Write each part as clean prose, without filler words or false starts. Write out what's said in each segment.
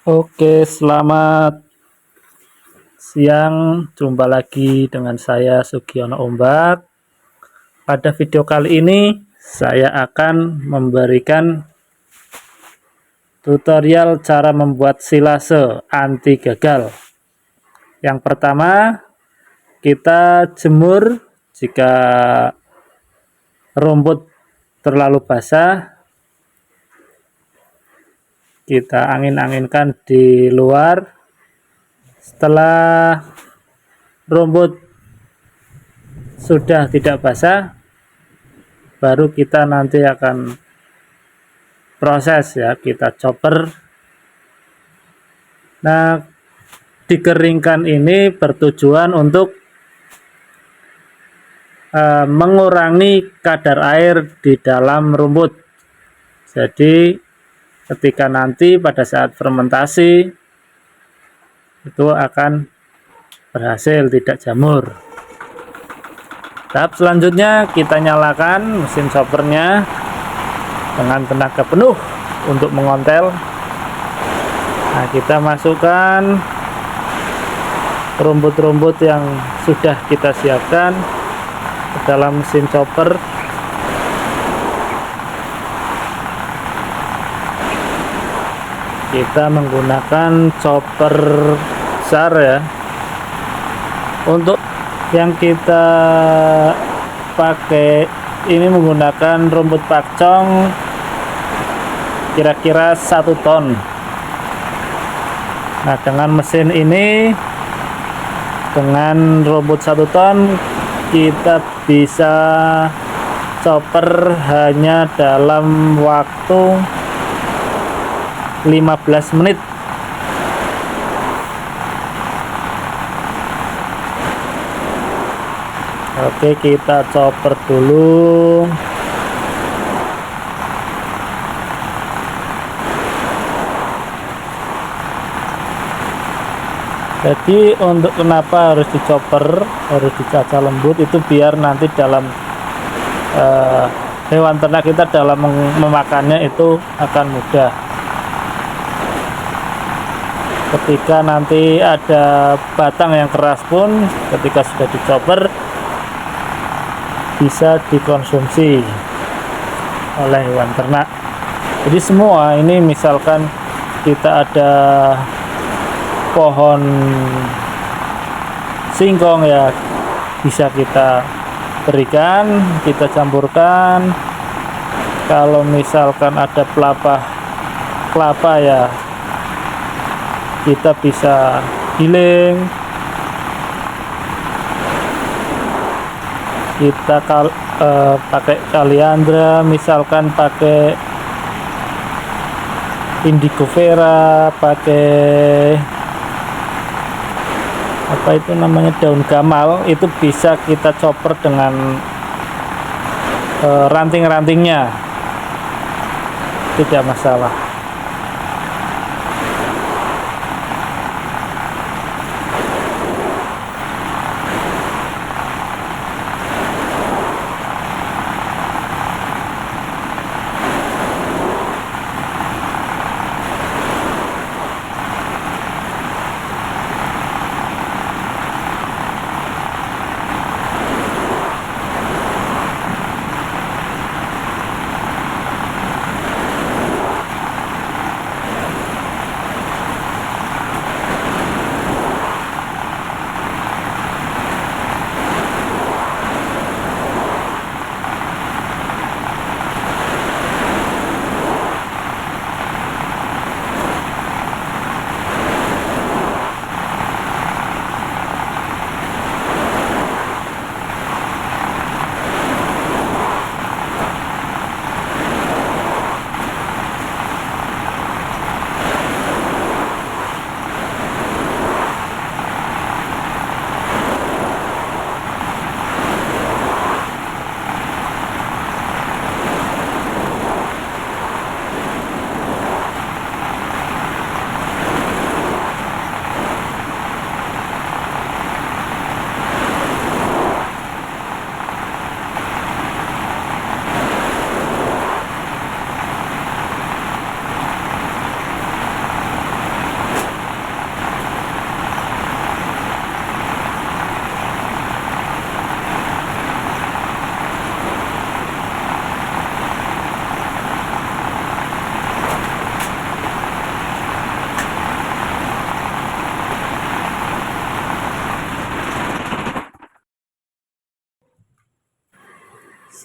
Oke, selamat siang. Jumpa lagi dengan saya Sugiono Ombak. Pada video kali ini saya akan memberikan tutorial cara membuat silase anti gagal. Yang pertama, kita jemur jika rumput terlalu basah. Kita angin-anginkan di luar. Setelah rumput sudah tidak basah, baru kita nanti akan proses ya, kita chopper. Nah, dikeringkan ini bertujuan untuk mengurangi kadar air di dalam rumput. Jadi ketika nanti pada saat fermentasi itu akan berhasil, tidak jamur. Tahap selanjutnya kita nyalakan mesin choppernya dengan tenaga penuh untuk mengontel. Nah, kita masukkan rumput-rumput yang sudah kita siapkan ke dalam mesin chopper. Kita menggunakan chopper besar ya. Untuk yang kita pakai ini menggunakan rumput pakcong kira-kira 1 ton. Nah, dengan mesin ini, dengan rumput 1 ton, kita bisa chopper hanya dalam waktu 15 menit. Oke, kita chopper dulu. Jadi untuk kenapa harus dichopper, harus dicacah lembut, itu biar nanti dalam hewan ternak kita dalam memakannya itu akan mudah. Ketika nanti ada batang yang keras pun, ketika sudah dichopper bisa dikonsumsi oleh hewan ternak. Jadi semua ini, misalkan kita ada pohon singkong ya, bisa kita berikan, kita campurkan. Kalau misalkan ada kelapa ya, kita bisa giling. Kita pakai kaliandra, misalkan pakai indigo vera, pakai apa itu namanya, daun gamal, itu bisa kita chopper dengan ranting-rantingnya, tidak masalah.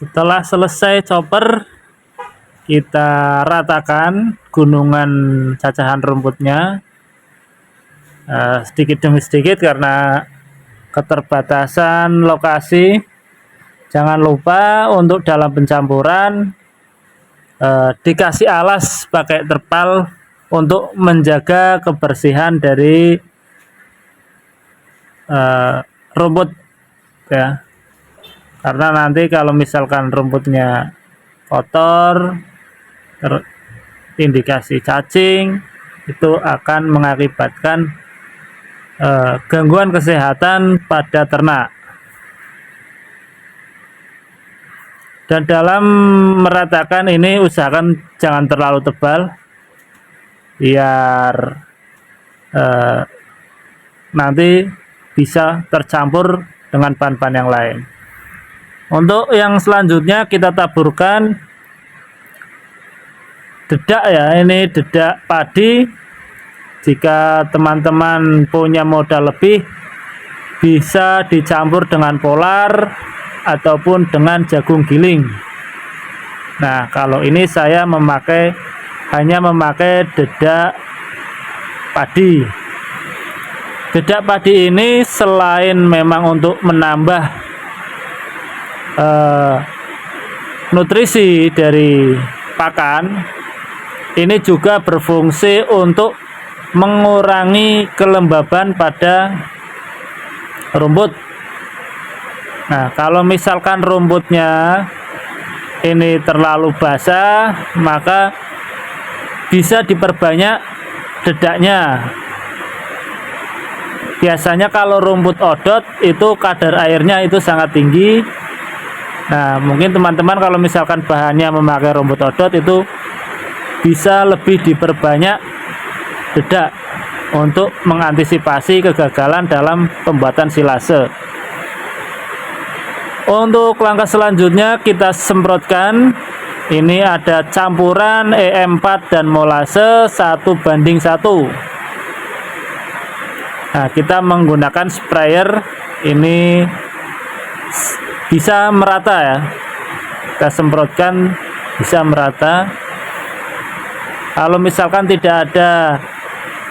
Setelah selesai chopper, kita ratakan gunungan cacahan rumputnya sedikit demi sedikit karena keterbatasan lokasi. Jangan lupa untuk dalam pencampuran dikasih alas pakai terpal untuk menjaga kebersihan dari rumput ya, karena nanti kalau misalkan rumputnya kotor, terindikasi cacing, itu akan mengakibatkan gangguan kesehatan pada ternak. Dan dalam meratakan ini usahakan jangan terlalu tebal biar nanti bisa tercampur dengan bahan-bahan yang lain. Untuk yang selanjutnya kita taburkan dedak ya, ini dedak padi. Jika teman-teman punya modal lebih, bisa dicampur dengan polar ataupun dengan jagung giling. Nah, kalau ini saya hanya memakai dedak padi. Dedak padi ini selain memang untuk menambah nutrisi dari pakan, ini juga berfungsi untuk mengurangi kelembaban pada rumput. Nah, kalau misalkan rumputnya ini terlalu basah, maka bisa diperbanyak dedaknya. Biasanya kalau rumput odot itu kadar airnya itu sangat tinggi. Nah, mungkin teman-teman kalau misalkan bahannya memakai rumput odot itu bisa lebih diperbanyak dedak untuk mengantisipasi kegagalan dalam pembuatan silase. Untuk langkah selanjutnya kita semprotkan. Ini ada campuran EM4 dan molase 1:1. Nah, kita menggunakan sprayer ini bisa merata ya. Kita semprotkan bisa merata. Kalau misalkan tidak ada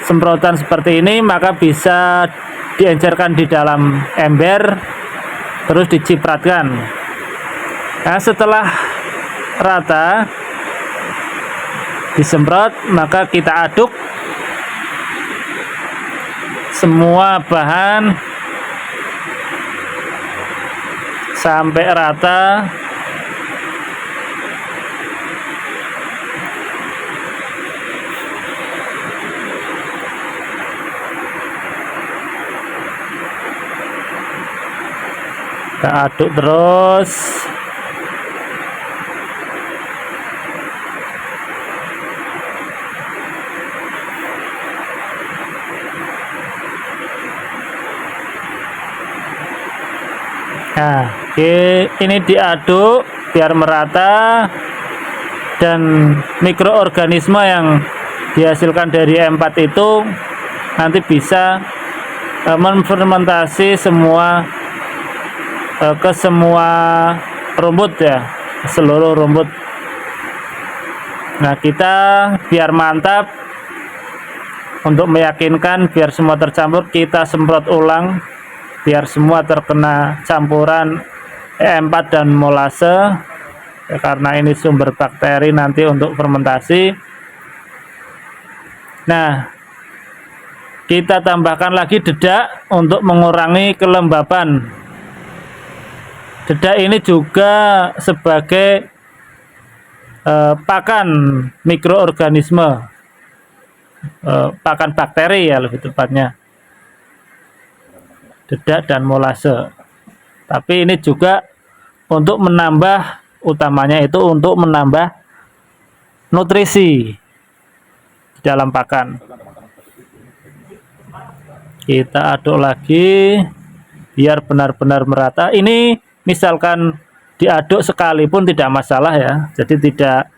semprotan seperti ini, maka bisa diencerkan di dalam ember terus dicipratkan. Nah, setelah rata disemprot, maka kita aduk semua bahan sampai rata. Kita aduk terus. Nah, ini diaduk biar merata, dan mikroorganisme yang dihasilkan dari E4 itu nanti bisa menfermentasi ke semua rumput ya, seluruh rumput. Nah, kita biar mantap, untuk meyakinkan biar semua tercampur, kita semprot ulang biar semua terkena campuran E4 dan molase ya, karena ini sumber bakteri nanti untuk fermentasi. Nah, kita tambahkan lagi dedak untuk mengurangi kelembaban. Dedak ini juga sebagai pakan mikroorganisme, pakan bakteri ya lebih tepatnya, dedak dan molase. Tapi ini juga untuk menambah, utamanya itu untuk menambah nutrisi di dalam pakan. Kita aduk lagi biar benar-benar merata. Ini misalkan diaduk sekalipun tidak masalah ya, jadi tidak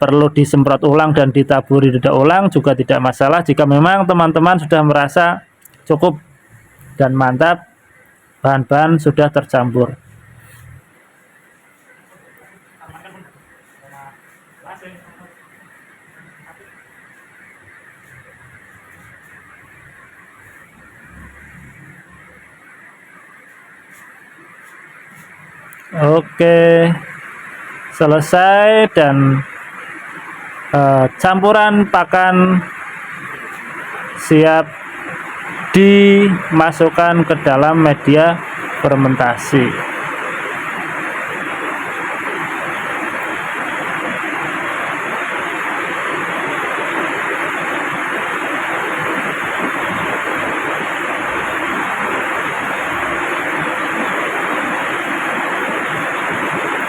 perlu disemprot ulang dan ditaburi dedak ulang juga tidak masalah jika memang teman-teman sudah merasa cukup dan mantap, bahan-bahan sudah tercampur. Oke, selesai. Dan campuran pakan siap dimasukkan ke dalam media fermentasi.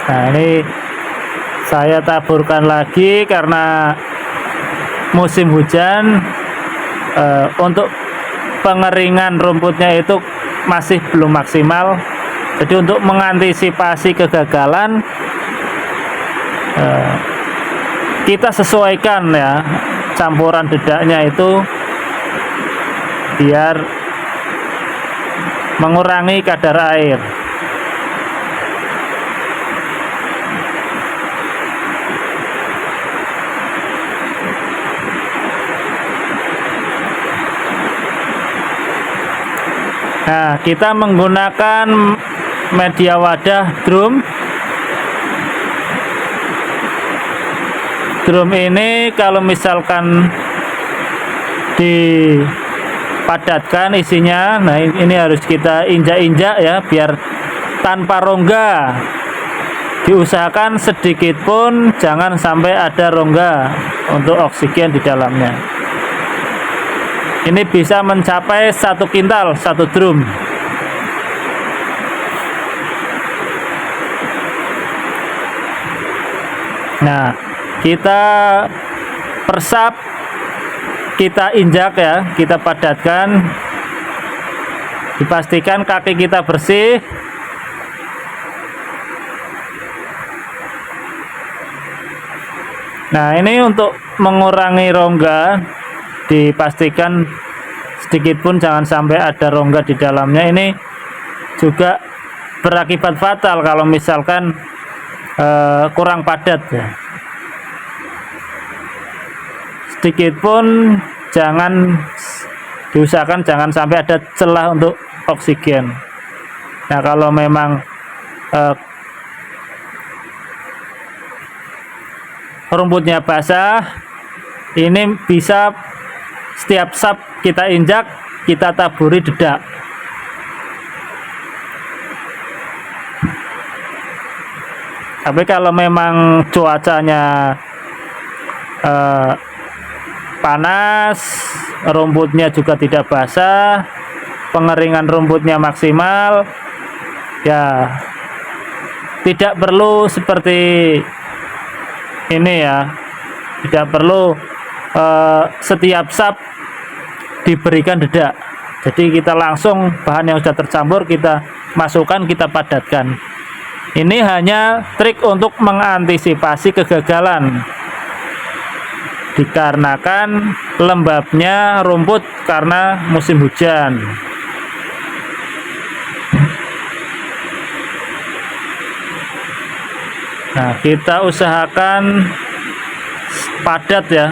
Nah, ini saya taburkan lagi karena musim hujan. Untuk pengeringan rumputnya itu masih belum maksimal, jadi untuk mengantisipasi kegagalan kita sesuaikan ya campuran dedaknya itu biar mengurangi kadar air. Nah, kita menggunakan media wadah drum. Drum ini kalau misalkan dipadatkan isinya, nah ini harus kita injak-injak ya biar tanpa rongga. Diusahakan sedikit pun jangan sampai ada rongga untuk oksigen di dalamnya. Ini bisa mencapai 1 kintal satu drum. Nah, kita persap, kita injak ya, kita padatkan, dipastikan kaki kita bersih. Nah, ini untuk mengurangi rongga, dipastikan sedikit pun jangan sampai ada rongga di dalamnya. Ini juga berakibat fatal kalau misalkan kurang padat ya. Sedikit pun jangan, diusahakan jangan sampai ada celah untuk oksigen. Nah, kalau memang rumputnya basah, ini bisa setiap sap kita injak, kita taburi dedak. Tapi kalau memang cuacanya panas, rumputnya juga tidak basah, pengeringan rumputnya maksimal, ya tidak perlu seperti ini ya, tidak perlu setiap sap diberikan dedak. Jadi kita langsung bahan yang sudah tercampur kita masukkan, kita padatkan. Ini hanya trik untuk mengantisipasi kegagalan dikarenakan lembabnya rumput karena musim hujan. Nah, kita usahakan padat ya.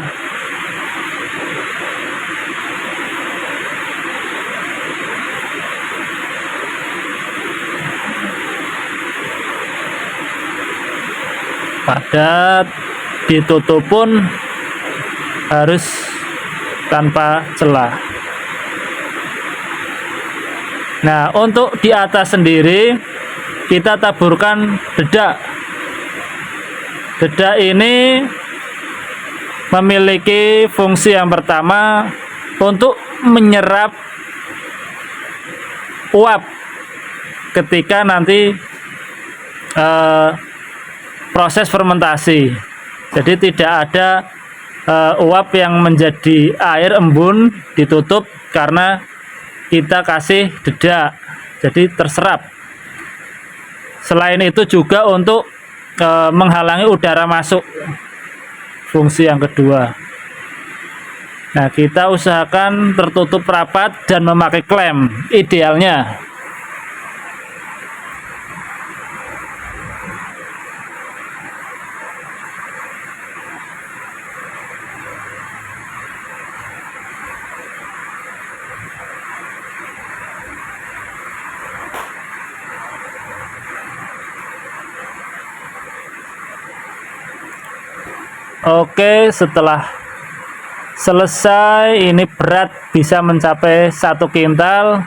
Padat, ditutup pun harus tanpa celah. Nah, untuk di atas sendiri kita taburkan dedak. Dedak ini memiliki fungsi yang pertama untuk menyerap uap ketika nanti proses fermentasi. Jadi tidak ada uap yang menjadi air embun, ditutup karena kita kasih dedak, jadi terserap. Selain itu juga untuk menghalangi udara masuk, fungsi yang kedua. Nah, kita usahakan tertutup rapat dan memakai klem idealnya. Oke, setelah selesai, ini berat bisa mencapai 1 kintal.